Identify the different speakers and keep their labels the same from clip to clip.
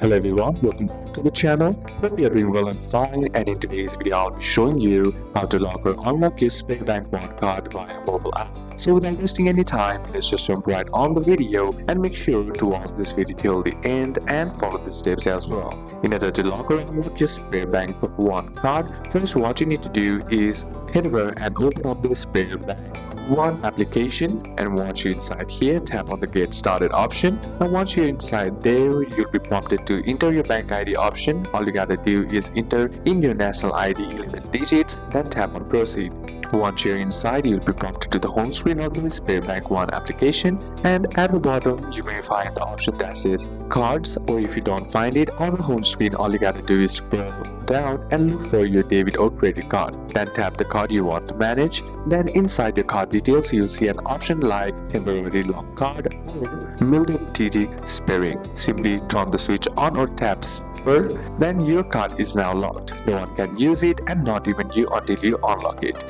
Speaker 1: Hello everyone, welcome back to the channel. Hope you are doing well and fine, and in today's video I'll be showing you how to lock or unlock your SpareBank One card via mobile app. So without wasting any time, let's just jump right on the video and make sure to watch this video till the end and follow the steps as well. In order to lock or unlock your SpareBank One card, first what you need to do is head over and open up the SpareBank One application, and once you're inside here, tap on the get started option, and once you're inside there, you'll be prompted to enter your bank ID option. All you gotta do is enter in your national ID 11 digits, then tap on proceed. Once you're inside, you'll be prompted to the home screen of the SpareBank One application, and at the bottom you may find the option that says cards, or if you don't find it on the home screen, all you gotta do is scroll down and look for your debit or credit card. Then tap the card you want to manage. Then inside your card details, you'll see an option like temporary lock card or mildred TD sparing. Simply turn the switch on or tap spare, then your card is now locked. No one can use it, and not even you, until you unlock it.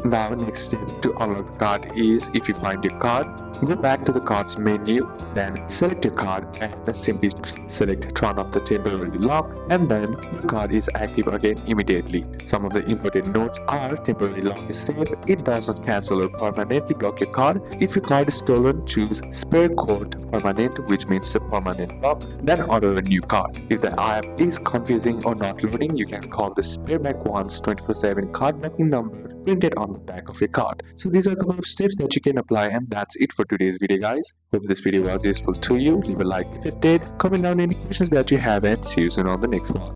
Speaker 1: Now next step to unlock the card is, if you find your card, go back to the cards menu, then select your card and simply select turn off the temporary lock, and then your card is active again immediately. Some of the important notes are: temporary lock is safe, it does not cancel or permanently block your card. If your card is stolen, choose spare code permanent, which means a permanent lock, then order a new card. If the app is confusing or not loading, you can call the SpareBank One's 24/7 card blocking number printed on the back of your card. So these are a couple of steps that you can apply, and that's it for today's video, guys. Hope this video was useful to you. Leave a like if it did, comment down any questions that you have, and see you soon on the next one.